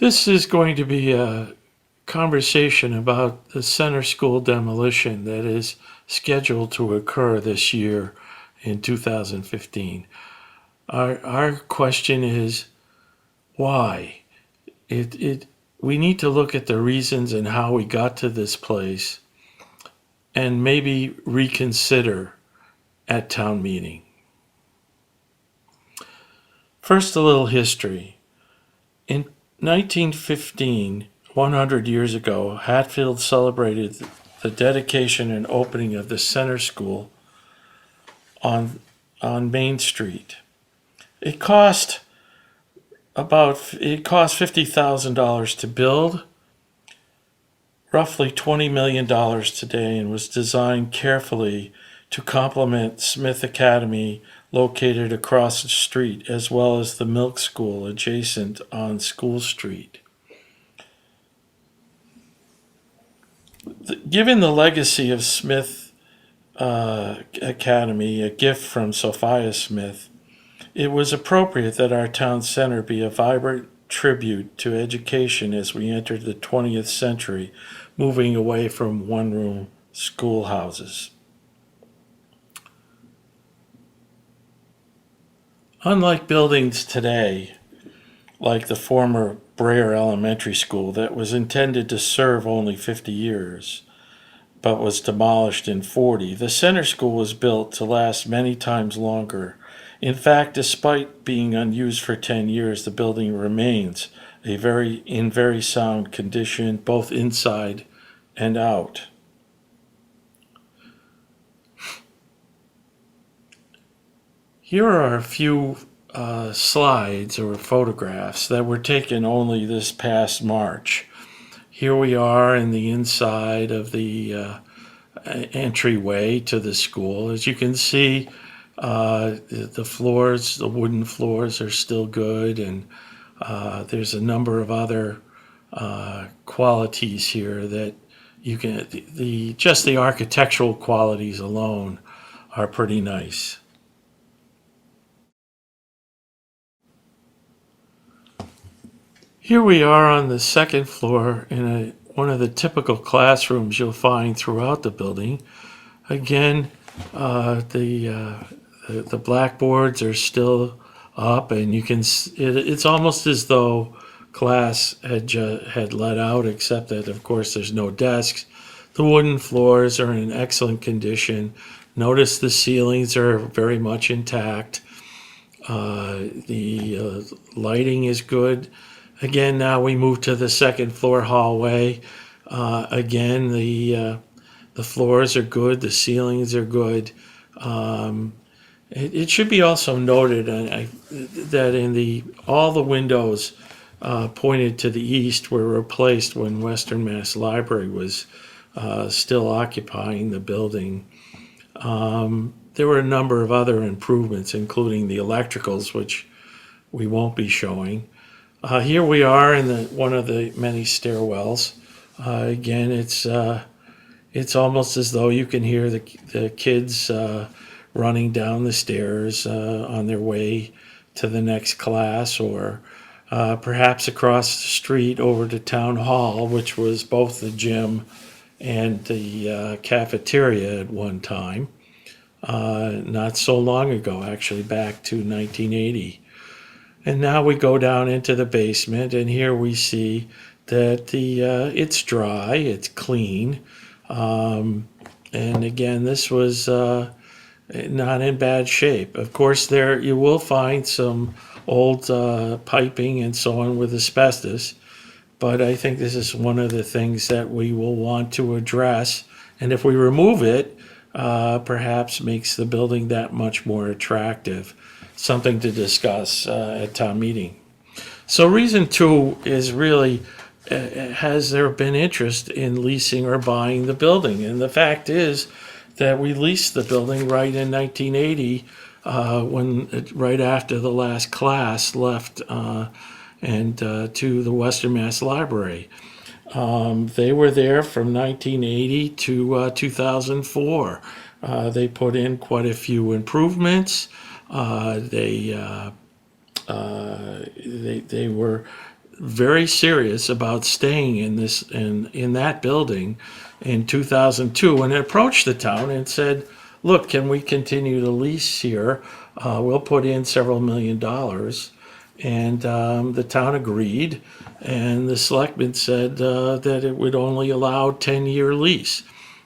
This is going to be a conversation about the center school demolition that is scheduled to occur this year in 2015. Our question is why? We need to look at the reasons and how we got to this place and maybe reconsider at town meeting. First, a little history. In 1915, 100 years ago, Hatfield celebrated the dedication and opening of the center school on Main Street. It cost $50,000 to build, roughly $20 million today, and was designed carefully to complement Smith Academy located across the street, as well as the Milk School adjacent on School Street. Given the legacy of Smith Academy, a gift from Sophia Smith, it was appropriate that our town center be a vibrant tribute to education as we entered the 20th century, moving away from one-room schoolhouses. Unlike buildings today, like the former Brayer Elementary School that was intended to serve only 50 years, but was demolished in 40, the center school was built to last many times longer. In fact, despite being unused for 10 years, the building remains in very sound condition, both inside and out. Here are a few slides or photographs that were taken only this past March. Here we are in the inside of the entryway to the school. As you can see, the floors, the wooden floors, are still good, and there's a number of other qualities here that you can. Just the architectural qualities alone are pretty nice. Here we are on the second floor in one of the typical classrooms you'll find throughout the building. Again, the blackboards are still up, and you can. It's almost as though class had let out, except that of course there's no desks. The wooden floors are in excellent condition. Notice the ceilings are very much intact. The lighting is good. Again, now we move to the second floor hallway. Again, the floors are good. The ceilings are good. It should be also noted that all the windows pointed to the east were replaced when Western Mass Library was still occupying the building. There were a number of other improvements, including the electricals, which we won't be showing. Here we are in one of the many stairwells. Again, it's almost as though you can hear the kids running down the stairs on their way to the next class, or perhaps across the street over to Town Hall, which was both the gym and the cafeteria at one time. Not so long ago, actually, back to 1980. And now we go down into the basement, and here we see that it's dry, it's clean. And again, this was not in bad shape. Of course, there you will find some old piping and so on with asbestos, but I think this is one of the things that we will want to address. And if we remove it, perhaps makes the building that much more attractive. Something to discuss at town meeting. So reason 2 is really, has there been interest in leasing or buying the building? And the fact is that we leased the building right in 1980, right after the last class left and to the Western Mass Library. They were there from 1980 to 2004. They put in quite a few improvements. They were very serious about staying in that building in 2002, and approached the town and said, "Look, can we continue to lease here? We'll put in several $1 million." And the town agreed, and the selectmen said that it would only allow 10-year lease.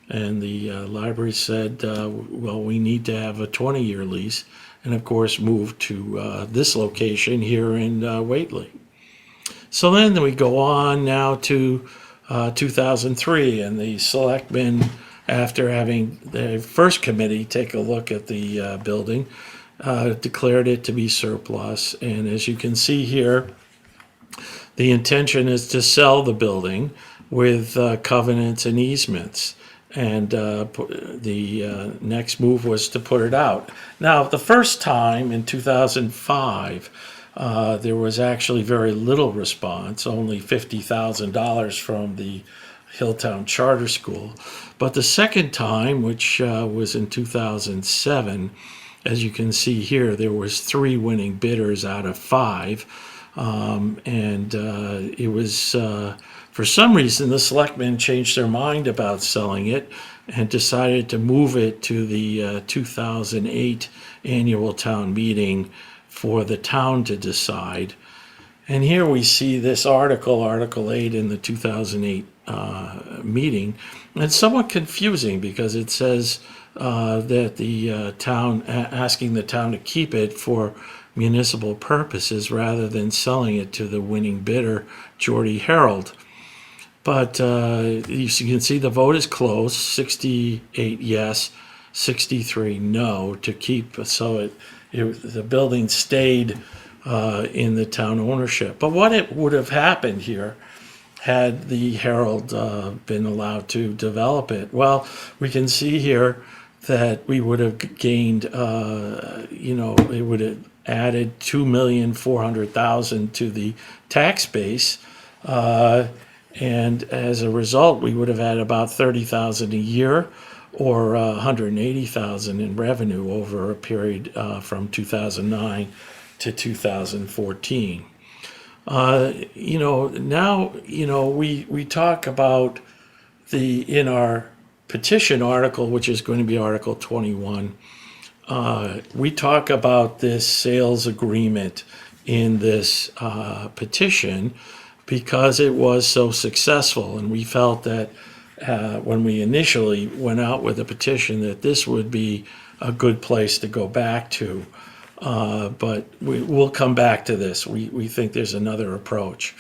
And the library said, well, we need to have a 20-year lease, and of course moved to this location here in Whately. So then we go on now to 2003, and the selectmen, after having the first committee take a look at the building, declared it to be surplus. And as you can see here, the intention is to sell the building with covenants and easements. And the next move was to put it out. Now, the first time in 2005, there was actually very little response, only $50,000 from the Hilltown Charter School. But the second time, which was in 2007, as you can see here, there was 3 winning bidders out of 5. It was, for some reason, the selectmen changed their mind about selling it and decided to move it to the 2008 annual town meeting for the town to decide. And here we see this Article 8 in the 2008 meeting. And it's somewhat confusing because it says that the town, asking the town to keep it for municipal purposes rather than selling it to the winning bidder, Geordie Herald. But you can see the vote is close, 68 yes, 63 no to keep. So the building stayed in the town ownership. But what it would have happened here had the Herald been allowed to develop it? Well, we can see here that we would have gained, it would have added $2,400,000 to the tax base. And as a result, we would have had about $30,000 a year or $180,000 in revenue over a period from 2009 to 2014. We talk about in our petition article, which is going to be Article 21, we talk about this sales agreement in this petition because it was so successful, and we felt that when we initially went out with a petition that this would be a good place to go back to. But we'll come back to this. We think there's another approach.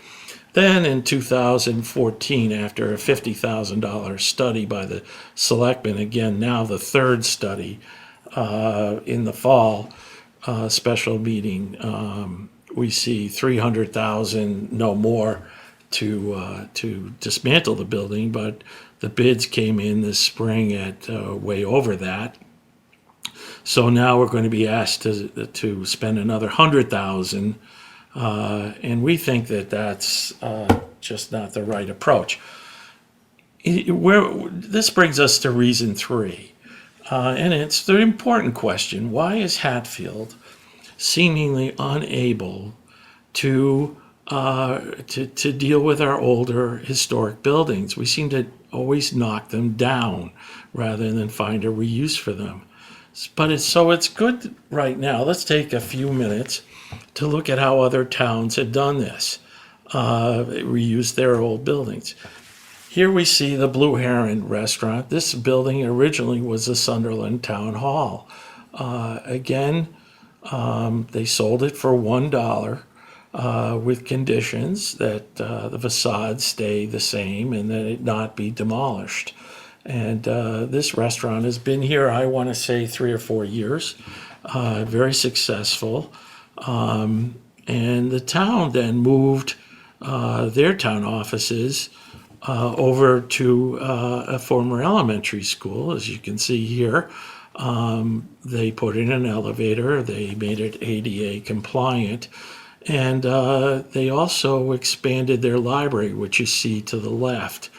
Then in 2014, after a $50,000 study by the selectmen, again, now the third study in the fall special meeting, we see $300,000, no more, to dismantle the building, but the bids came in this spring at way over that. So now we're going to be asked to spend another $100,000, and we think that that's just not the right approach. This brings us to reason 3, and it's the important question: why is Hatfield seemingly unable to deal with our older historic buildings? We seem to always knock them down rather than find a reuse for them. But it's good right now. Let's take a few minutes to look at how other towns have done this, reuse their old buildings. Here we see the Blue Heron restaurant. This building originally was the Sunderland Town Hall. They sold it for $1 with conditions that the facade stay the same and that it not be demolished. And this restaurant has been here, I want to say, 3 or 4 years, very successful. And the town then moved their town offices over to a former elementary school, as you can see here. They put in an elevator, they made it ADA compliant, and they also expanded their library, which you see to the left.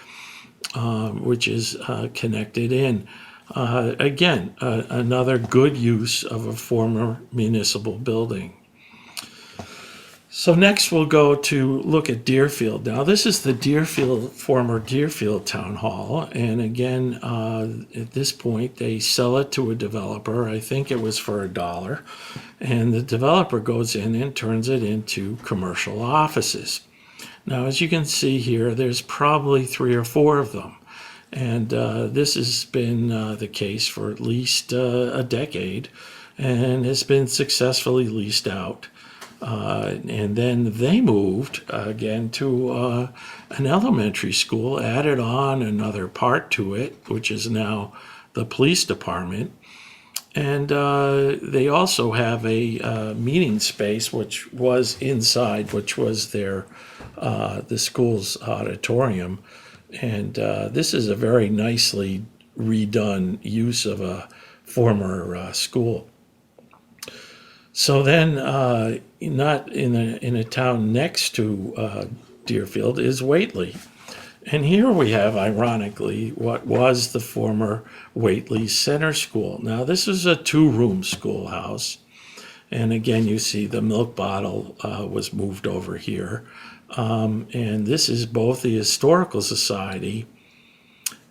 Which is connected in. Another good use of a former municipal building. So next we'll go to look at Deerfield. Now this is the former Deerfield Town Hall, and again, at this point they sell it to a developer. I think it was for $1, and the developer goes in and turns it into commercial offices. Now, as you can see here, there's probably 3 or 4 of them, and this has been the case for at least a decade, and has been successfully leased out. And then they moved again to an elementary school, added on another part to it, which is now the police department. And they also have a meeting space, which was inside, which was the school's auditorium. And this is a very nicely redone use of a former school. So then, not in a town next to Deerfield is Whately. And here we have, ironically, what was the former Whately Center School. Now, this is a 2-room schoolhouse. And again, you see the milk bottle was moved over here. And this is both the Historical Society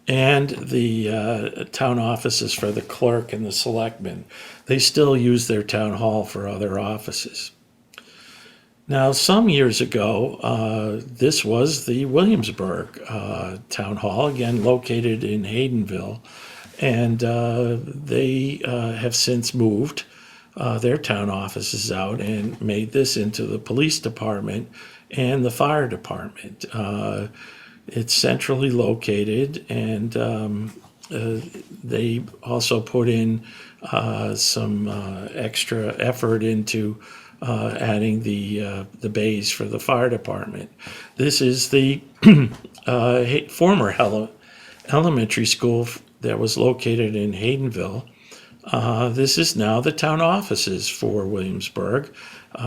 and the town offices for the clerk and the selectmen. They still use their town hall for other offices. Now, some years ago, this was the Williamsburg Town Hall, again located in Haydenville, and they have since moved their town offices out and made this into the police department and the fire department. It's centrally located, and they also put in some extra effort into adding the bays for the fire department. This is the former elementary school that was located in Haydenville. This is now the town offices for Williamsburg.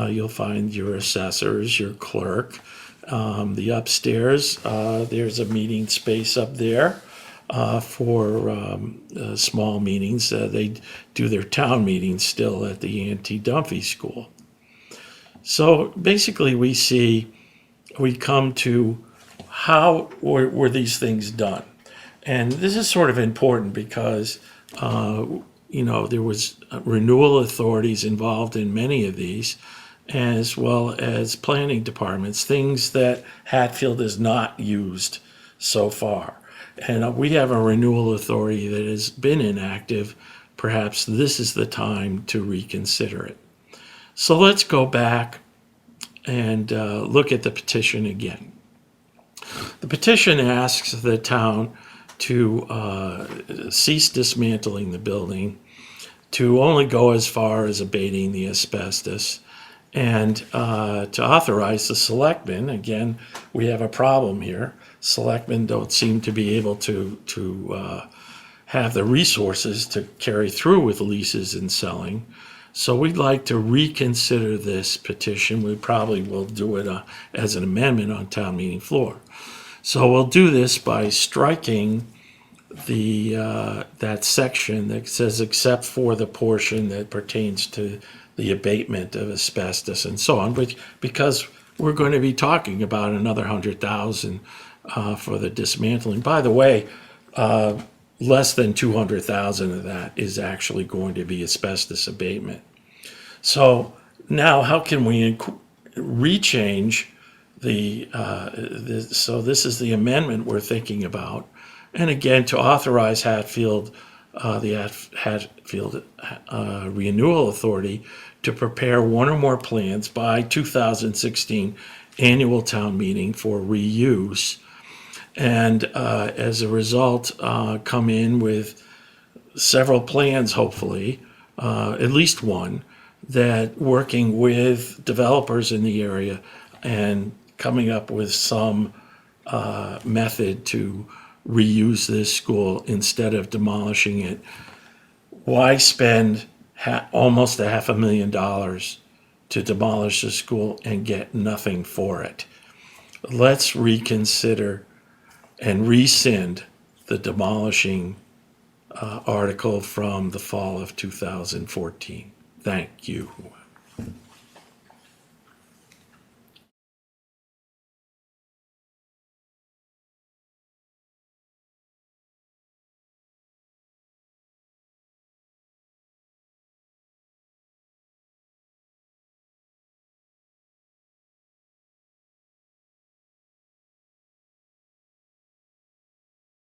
You'll find your assessors, your clerk. The upstairs, there's a meeting space up there for small meetings. They do their town meetings still at the Auntie-Dunphy School. So basically we come to how were these things done? And this is sort of important because, there was renewal authorities involved in many of these, as well as planning departments, things that Hatfield has not used so far. And we have a renewal authority that has been inactive. Perhaps this is the time to reconsider it. So let's go back and look at the petition again. The petition asks the town to cease dismantling the building, to only go as far as abating the asbestos, and to authorize the selectmen. Again, we have a problem here. Selectmen don't seem to be able to have the resources to carry through with leases and selling. So we'd like to reconsider this petition. We probably will do it as an amendment on town meeting floor. So we'll do this by striking that section that says except for the portion that pertains to the abatement of asbestos and so on, because we're going to be talking about another 100,000 for the dismantling. By the way, less than 200,000 of that is actually going to be asbestos abatement. So now, how can we rechange so this is the amendment we're thinking about, and again to authorize Hatfield, the Hatfield Renewal Authority, to prepare one or more plans by 2016 annual town meeting for reuse, and as a result come in with several plans, hopefully, at least one, that working with developers in the area and coming up with some method to reuse this school instead of demolishing it. Why spend almost $500,000 to demolish the school and get nothing for it? Let's reconsider and rescind the demolishing article from the fall of 2014. Thank you.